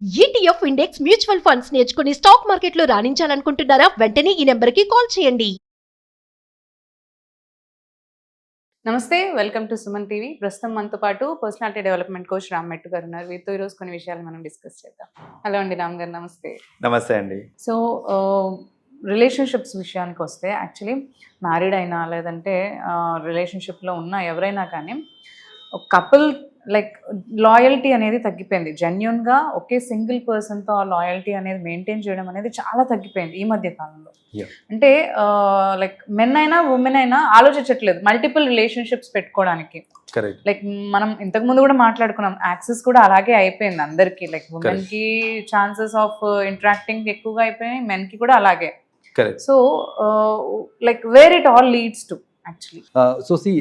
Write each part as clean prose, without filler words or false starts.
ETF index mutual funds నేర్చుకుని stock మార్కెట్లో రాణించాలనుకుంటున్నారా? వెంటనే ఈ నెంబర్కి కాల్ చేయండి. నమస్తే, వెల్కమ్ టు సుమన్ టీవీ. ప్రస్తుతం మనతో పాటు పర్సనాలిటీ డెవలప్మెంట్ కోచ్ రామ్ మెట్టు గారు ఉన్నారు. వీరితో ఈరోజు కొన్ని విషయాలు మనం డిస్కస్ చేద్దాం. హలో అండి రామ్ గారు, నమస్తే. నమస్తే అండి. సో రిలేషన్షిప్స్ విషయానికి వస్తే, యాక్చువల్లీ మ్యారీడ్ అయినా లేదంటే రిలేషన్షిప్లో ఉన్న ఎవరైనా కానీ ఒక కపుల్ లైక్ లాయల్టీ అనేది తగ్గిపోయింది. జెన్యున్గా ఒకే సింగిల్ పర్సన్తో ఆ లాయల్టీ అనేది మెయింటైన్ చేయడం అనేది చాలా తగ్గిపోయింది ఈ మధ్య కాలంలో. అంటే లైక్ మెన్ అయినా ఉమెన్ అయినా ఆలోచించట్లేదు మల్టిపుల్ రిలేషన్షిప్స్ పెట్టుకోవడానికి. లైక్ మనం ఇంతకు ముందు కూడా మాట్లాడుకున్నాం, యాక్సెస్ కూడా అలాగే అయిపోయింది అందరికి. లైక్ ఉమెన్ కి ఛాన్సెస్ ఆఫ్ ఇంటరాక్టింగ్ ఎక్కువగా అయిపోయినాయి, మెన్ కి కూడా అలాగే. So like where it all leads to actually so see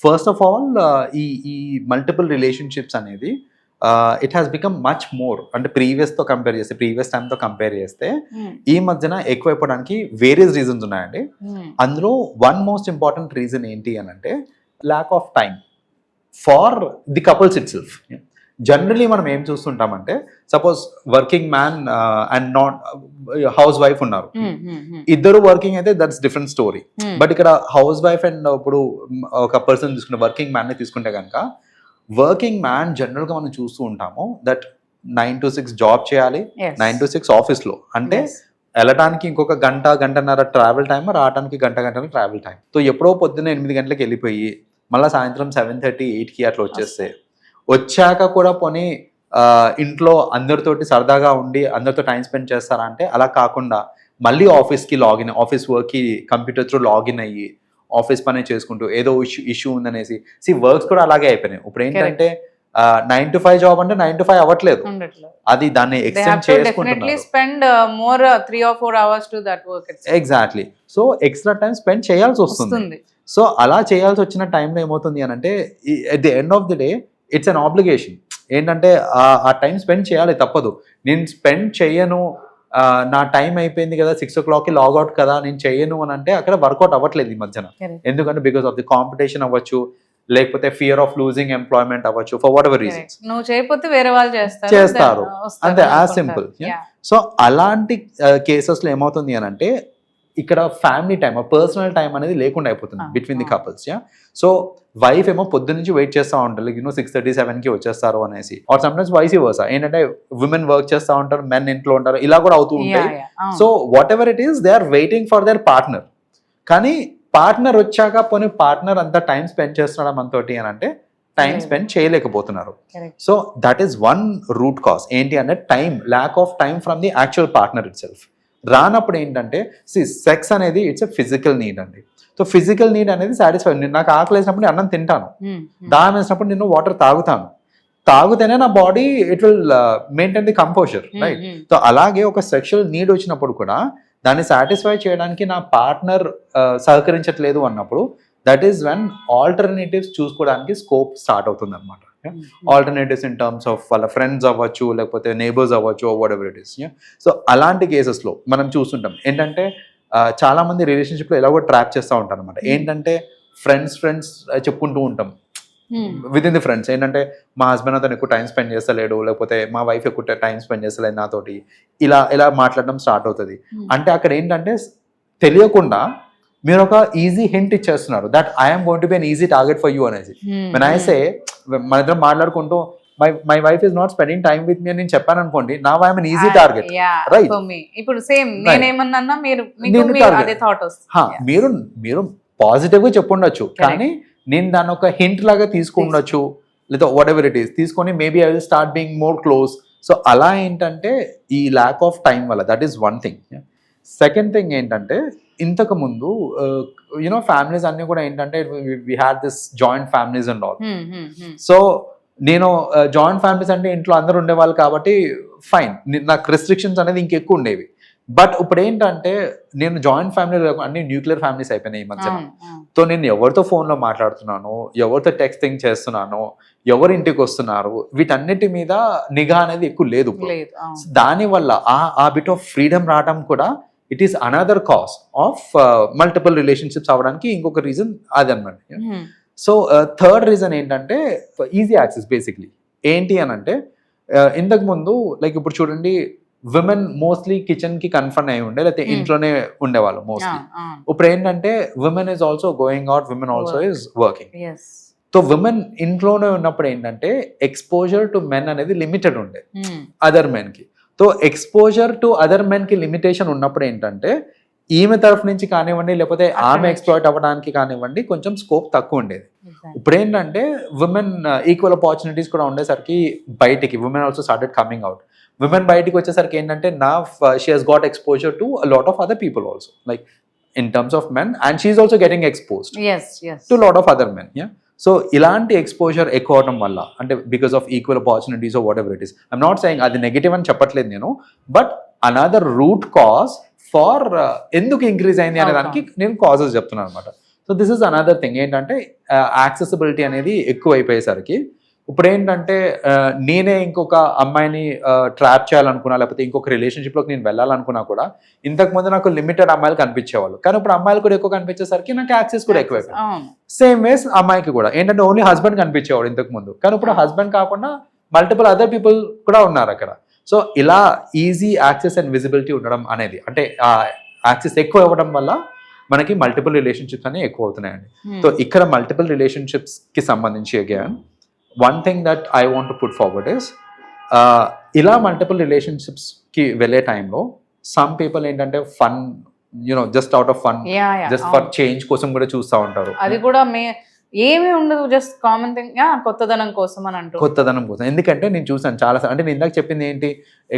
first of all ఈ మల్టిపుల్ రిలేషన్షిప్స్ అనేది it has become much more. అంటే ప్రీవియస్ టైమ్ తో కంపేర్ చేస్తే ఈ మధ్యన ఎక్కువైపోవడానికి వేరియస్ రీజన్స్ ఉన్నాయండి. అందులో వన్ మోస్ట్ ఇంపార్టెంట్ రీజన్ ఏంటి అని అంటే lack of time for the couples itself. Generally మనం ఏం చూస్తుంటామంటే, suppose working man and not housewife ఉన్నారు, ఇద్దరు వర్కింగ్ అయితే దట్స్ డిఫరెంట్ స్టోరీ. బట్ ఇక్కడ హౌస్ వైఫ్ అండ్ ఇప్పుడు ఒక పర్సన్ తీసుకుంటే వర్కింగ్ మ్యాన్ ని తీసుకుంటే కనుక, వర్కింగ్ మ్యాన్ జనరల్ గా మనం చూస్తూ ఉంటాము దట్ 9 to 6 జాబ్ చేయాలి, 9 to 6 ఆఫీస్ లో. అంటే వెళ్ళటానికి ఇంకొక గంటన్నర ట్రావెల్ టైం, రావడానికి గంటన్నర ట్రావెల్ టైం. సో ఎప్పుడో పొద్దున్న 8 గంటలకు వెళ్ళిపోయి మళ్ళీ సాయంత్రం 7:30, 8కి అట్లా వచ్చేస్తే, వచ్చాక కూడా పోనీ ఇంట్లో అందరితోటి సరదాగా ఉండి అందరితో టైం స్పెండ్ చేస్తారా అంటే అలా కాకుండా మళ్ళీ ఆఫీస్కి లాగిన్, ఆఫీస్ వర్క్కి కంప్యూటర్ త్రూ లాగిన్ అయ్యి ఆఫీస్ పని చేసుకుంటూ ఏదో ఇష్యూ ఉందనేసి వర్క్స్ కూడా అలాగే అయిపోయినాయి. ఇప్పుడు ఏంటంటే 9 to 5 జాబ్ అంటే 9 to 5 అవ్వట్లేదు, అది దాన్ని ఎక్స్టెండ్ చేసుకుంటున్నారు. Exactly. So extra time spend చేయాల్సి వస్తుంది. సో అలా చేయాల్సి వచ్చిన టైంలో ఏమవుతుంది అని అంటే, at the end of the day it's an obligation. ఏంటంటే ఆ టైం స్పెండ్ చేయాలి, తప్పదు. నేను స్పెండ్ చేయను, నా టైం అయిపోయింది కదా, 6 o'clockకి లాగౌట్ కదా, నేను చేయను అని అంటే అక్కడ వర్కౌట్ అవ్వట్లేదు ఈ మధ్యన. ఎందుకంటే బికాస్ ఆఫ్ ది కాంపిటీషన్ అవ్వచ్చు, లేకపోతే ఫియర్ ఆఫ్ లూజింగ్ ఎంప్లాయ్మెంట్ అవ్వచ్చు, ఫర్ వాట్ ఎవర్ రీజన్స్. నువ్వు చేయకపోతే వేరే వాళ్ళు చేస్తారు, అంతే, యాజ్ సింపుల్. సో అలాంటి కేసెస్ లో ఏమవుతుంది అని అంటే, ఇక్కడ ఫ్యామిలీ టైం, పర్సనల్ టైం అనేది లేకుండా అయిపోతుంది between the couples. So wife ఏమో పొద్దు నుంచి వెయిట్ చేస్తూ ఉంటారు, 6:30, 7కి వచ్చేస్తారు అనేసి. ఆర్ సమ్టైమ్స్ వైస్ వర్సా, ఏంటంటే విమెన్ వర్క్ చేస్తూ ఉంటారు, మెన్ ఇంట్లో ఉంటారు, ఇలా కూడా అవుతూ ఉంటాయి. So whatever it is, they are waiting for their partner. కానీ పార్ట్నర్ వచ్చాక పోనీ పార్ట్నర్ అంతా టైం స్పెండ్ చేస్తున్నాడు మనతోటి అని అంటే టైం స్పెండ్ చేయలేకపోతున్నారు. So that is one root cause. ఏంటి అంటే time, lakh of time from the actual partner it self. రానప్పుడు ఏంటంటే సెక్స్ అనేది ఇట్స్ ఎ ఫిజికల్ నీడ్ అండి. సో ఫిజికల్ నీడ్ అనేది సాటిస్ఫై. నాకు ఆకలి వేసినప్పుడు నేను అన్నం తింటాను, దాహం వేసినప్పుడు నేను వాటర్ తాగుతేనే నా body it will maintain the composer, right? So అలాగే ఒక సెక్షువల్ నీడ్ వచ్చినప్పుడు కూడా దాన్ని సాటిస్ఫై చేయడానికి నా పార్ట్నర్ సహకరించట్లేదు అన్నప్పుడు, దట్ ఈస్ వెన్ ఆల్టర్నేటివ్స్ చూసుకోవడానికి స్కోప్ స్టార్ట్ అవుతుంది అనమాట. ఆల్టర్నేటివ్స్ ఇన్ టర్మ్స్ ఆఫ్ వాళ్ళ ఫ్రెండ్స్ అవ్వచ్చు, లేకపోతే నేబర్స్ అవ్వచ్చు, what ever it is. So అలాంటి కేసెస్లో మనం చూస్తుంటాం ఏంటంటే, చాలా మంది రిలేషన్షిప్లో ఎలా కూడా ట్రాప్ చేస్తూ ఉంటారు అనమాట. ఏంటంటే ఫ్రెండ్స్ చెప్పుకుంటూ ఉంటాం విత్ ఇన్ ది ఫ్రెండ్స్, ఏంటంటే మా హస్బెండ్ అతను ఎక్కువ టైం స్పెండ్ చేస్తలేడు, లేకపోతే మా వైఫ్ ఎక్కువ టైం స్పెండ్ చేస్తలేదు నాతోటి, ఇలా మాట్లాడడం స్టార్ట్ అవుతుంది. అంటే అక్కడ ఏంటంటే తెలియకుండా మీరు ఒక ఈజీ హింట్ ఇచ్చేస్తున్నారు that I'm going to be an easy target for you అనేసి. వెన్ ఐ సే, మన ఇద్దరం మాట్లాడుకుంటూ my wife is not spending time with me అని నేను చెప్పాను అనుకోండి, నా I'm an easy target, right? ఇప్పుడు సేమ్ నేనేమన్నా మీరు పాజిటివ్ గా చెప్పుండొచ్చు, కానీ నేను దాన్ని ఒక హింట్ లాగా తీసుకుండొచ్చు, లేదా వాట్ ఎవర్ ఇట్ ఈస్ తీసుకొని maybe I will start being more close. So అలా ఏంటంటే ఈ ల్యాక్ ఆఫ్ టైం వల్ల, that is one thing. Second thing ఏంటంటే, ఇంతకు ముందు ఫ్యామిలీస్ అన్ని కూడా ఏంటంటే we had this joint families and all. So నేను జాయింట్ ఫ్యామిలీస్ అంటే ఇంట్లో అందరూ ఉండేవాళ్ళు కాబట్టి ఫైన్, నాకు రెస్ట్రిక్షన్స్ అనేది ఇంకెక్కువ ఉండేవి. బట్ ఇప్పుడు ఏంటంటే నేను జాయింట్ ఫ్యామిలీ అన్ని న్యూక్లియర్ ఫ్యామిలీస్ అయిపోయినాయి ఈ మధ్య. సో నేను ఎవరితో ఫోన్లో మాట్లాడుతున్నాను, ఎవరితో టెక్స్టింగ్ చేస్తున్నాను, ఎవరు ఇంటికి వస్తున్నారు, వీటన్నిటి మీద నిఘా అనేది ఎక్కువ లేదు. దానివల్ల ఆ బిట్ ఆఫ్ ఫ్రీడమ్ రావడం కూడా it is another cause of multiple relationships అవ్వడానికి ఇంకొక రీజన్ అది అనమాట. సో థర్డ్ రీజన్ ఏంటంటే ఈజీ యాక్సెస్. బేసిక్లీ ఏంటి అని అంటే, ఇంతకు ముందు లైక్ ఇప్పుడు చూడండి విమెన్ మోస్ట్లీ కిచెన్ కి కన్ఫర్మ్ అయి ఉండే లేకపోతే ఇంట్లోనే ఉండేవాళ్ళు మోస్ట్లీ. ఇప్పుడు ఏంటంటే women is also going out, women also is working. So women ఇంట్లోనే ఉన్నప్పుడు ఏంటంటే ఎక్స్పోజర్ టు మెన్ అనేది లిమిటెడ్ ఉండే అదర్ మెన్ కి. So exposure to other men కి లిమిటేషన్ ఉన్నప్పుడు ఏంటంటే ఈమె తరఫు నుంచి కానివ్వండి లేకపోతే ఆమె ఎక్స్ప్లాయిట్ అవ్వడానికి కానివ్వండి కొంచెం స్కోప్ తక్కువ ఉండేది. ఇప్పుడు ఏంటంటే విమెన్ ఈక్వల్ ఆపర్చునిటీస్ కూడా ఉండేసరికి బయటికి women also started coming out. Women బయటికి వచ్చేసరికి ఏంటంటే నా she has got exposure to lot of other people also like in terms of men and she is also getting exposed to lot of other men. So ఇలాంటి exposure ఎక్కువ అవడం వల్ల అంటే because of equal opportunities or whatever it is, I'm not saying అది negative అని చెప్పట్లేదు నేను, but another root cause for ఎందుకు ఇంక్రీజ్ అయింది అనే దానికి నేను కాజెస్ చెప్తున్నాను అనమాట. So this is another thing ఏంటంటే యాక్సెసిబిలిటీ అనేది ఎక్కువ అయిపోయేసరికి ఇప్పుడు ఏంటంటే నేనే ఇంకొక అమ్మాయిని ట్రాప్ చేయాలనుకున్నా లేకపోతే ఇంకొక రిలేషన్షిప్లోకి నేను వెళ్ళాలనుకున్నా కూడా ఇంతకుముందు నాకు లిమిటెడ్ అమ్మాయిలు కనిపించేవాళ్ళు, కానీ ఇప్పుడు అమ్మాయిలు కూడా ఎక్కువ కనిపించేసరికి నాకు యాక్సెస్ కూడా ఎక్కువైపోయింది. సేమ్ వేస్ అమ్మాయికి కూడా ఏంటంటే ఓన్లీ హస్బెండ్ కనిపించేవాడు ఇంతకు ముందు, కానీ ఇప్పుడు హస్బెండ్ కాకుండా మల్టిపుల్ అదర్ పీపుల్ కూడా ఉన్నారు అక్కడ. సో ఇలా ఈజీ యాక్సెస్ అండ్ విజిబిలిటీ ఉండడం అనేది అంటే యాక్సెస్ ఎక్కువ ఇవ్వడం వల్ల మనకి మల్టిపుల్ రిలేషన్షిప్స్ అనేవి ఎక్కువ అవుతున్నాయండి. సో ఇక్కడ మల్టిపుల్ రిలేషన్షిప్స్ కి సంబంధించి again one thing that I want to put forward is ఇలా మల్టిపుల్ రిలేషన్షిప్స్ కి వెళ్ళే టైంలో సమ్ పీపుల్ ఏంటంటే fun just out of fun just for change కోసం కూడా చూస్తూ ఉంటారు. అది కూడా ఏమీ ఉండదు, జస్ట్ కామన్ థింగ్ కొత్తదనం కోసం అని అంటారు. కొత్తదనం కోసం ఎందుకంటే నేను చూసాను చాలా అంటే నేను ఇందాక చెప్పింది ఏంటి,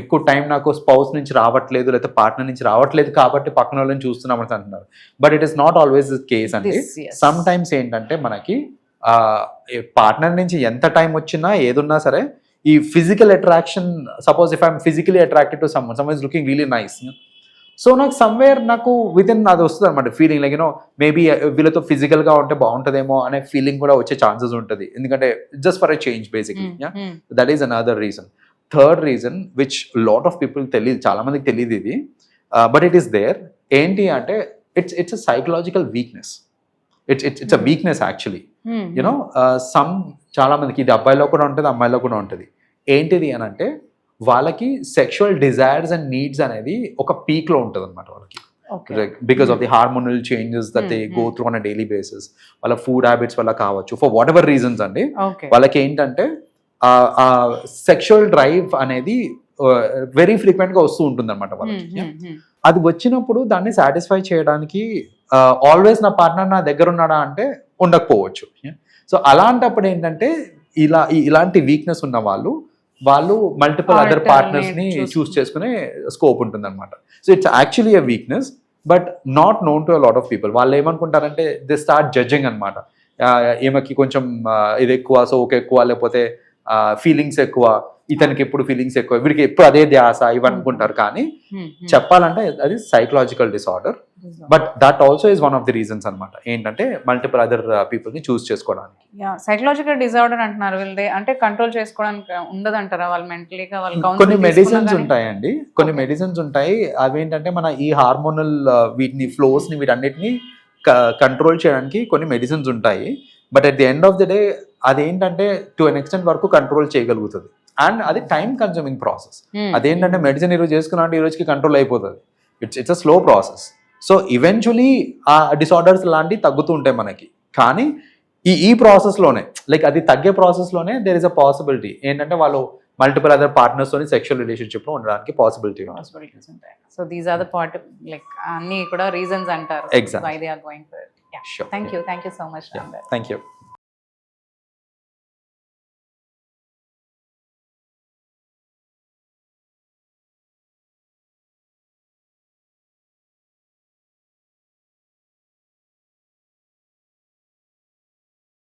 ఎక్కువ టైం నాకు స్పౌస్ నుంచి రావట్లేదు లేకపోతే పార్ట్నర్ నుంచి రావట్లేదు కాబట్టి పక్కన వాళ్ళని చూస్తున్నామని అంటున్నారు. But it is not always this case అండి. సమ్ టైమ్స్ ఏంటంటే మనకి పార్ట్నర్ నుంచి ఎంత టైం వచ్చినా ఏదున్నా సరే ఈ physical attraction, suppose if I'm physically attracted to someone is looking really nice, so నాకు సమ్వేర్ నాకు విత్ ఇన్ అది వస్తుంది అనమాట ఫీలింగ్ లైక్ మేబీ వీళ్ళతో ఫిజికల్ గా ఉంటే బాగుంటుందేమో అనే ఫీలింగ్ కూడా వచ్చే ఛాన్సెస్ ఉంటుంది, ఎందుకంటే just for a change basically. That is another reason. Third reason which lot of people తెలియదు, చాలా మందికి తెలియదు ఇది, బట్ ఇట్ ఈస్ దేర్. ఏంటి అంటే it's a psychological weakness. It's a weakness actually. Some చాలా మందికి ఇది అబ్బాయిలో కూడా ఉంటుంది అమ్మాయిలో కూడా ఉంటుంది. ఏంటిది అని అంటే వాళ్ళకి సెక్షువల్ డిజైర్స్ అండ్ నీడ్స్ అనేది ఒక పీక్ లో ఉంటుంది అనమాట వాళ్ళకి, because of the hormonal changes that they go through on a daily basis, వాళ్ళ ఫుడ్ హ్యాబిట్స్ వల్ల కావచ్చు, ఫర్ వాట్ ఎవర్ రీజన్స్ అండి. వాళ్ళకి ఏంటంటే సెక్షువల్ డ్రైవ్ అనేది వెరీ ఫ్రీక్వెంట్ గా వస్తూ ఉంటుంది అనమాట వాళ్ళకి. అది వచ్చినప్పుడు దాన్ని సాటిస్ఫై చేయడానికి ఆల్వేస్ నా పార్ట్నర్ నా దగ్గర ఉన్నాడా అంటే ఉండకపోవచ్చు. సో అలాంటప్పుడు ఏంటంటే ఇలాంటి వీక్నెస్ ఉన్న వాళ్ళు మల్టిపుల్ అదర్ పార్ట్నర్స్ ని చూస్ చేసుకునే స్కోప్ ఉంటుంది అనమాట. So it's actually a weakness but not known to a lot of people. వాళ్ళు ఏమనుకుంటారంటే దే స్టార్ట్ జడ్జింగ్ అనమాట, ఈమెకి కొంచెం ఇది ఎక్కువ సో ఓకే ఎక్కువ, లేకపోతే ఫీలింగ్స్ ఎక్కువ, ఇతనికి ఎప్పుడు ఫీలింగ్స్ ఎక్కువ, వీడికి ఎప్పుడు అదే ధ్యాస ఇవనుకుంటారు. కానీ చెప్పాలంటే అది psychological disorder, but that also is one of the reasons అనమాట ఏంటంటే మల్టిపుల్ అదర్ పీపుల్ ని చూస్ చేసుకోవడానికి. సైకలాజికల్ డిసార్డర్ అంటున్నారు వీళ్ళది, అంటే కంట్రోల్ చేసుకోవడానికి ఉండదంటారా వాళ్ళు మెంటలీగా? కొన్ని మెడిసిన్స్ ఉంటాయండి, కొన్ని మెడిసిన్స్ ఉంటాయి, అవి ఏంటంటే మన ఈ హార్మోనల్ వీటిని ఫ్లోస్ ని వీటన్నిటిని కంట్రోల్ చేయడానికి కొన్ని మెడిసిన్స్ ఉంటాయి. But at the end of the day అదేంటంటే టు అన్ ఎక్స్టెంట్ వరకు కంట్రోల్ చేయగలుగుతుంది అండ్ అది టైం కన్స్యూమింగ్ ప్రాసెస్. అదేంటంటే మెడిసిన్ ఈరోజు చేసుకున్నా అంటే ఈ రోజుకి కంట్రోల్ అయిపోతుంది. It's a slow process. So eventually ఆ డిసార్డర్స్ లాంటివి తగ్గుతూ ఉంటాయి మనకి, కానీ ఈ ప్రాసెస్లోనే లైక్ అది తగ్గే ప్రాసెస్లోనే దేర్ ఇస్ అ పాసిబిలిటీ ఏంటంటే వాళ్ళు మల్టిపుల్ అదర్ పార్ట్నర్స్ తోని సెక్షువల్ రిలేషన్షిప్ లో ఉండడానికి పాసిబిలిటీస్ ఉంటాయి. So these are the part like అన్ని కూడా రీజన్స్ అంటారు. Exactly. Why they are going for it. Yeah. Sure. Thank you so much. Thank you.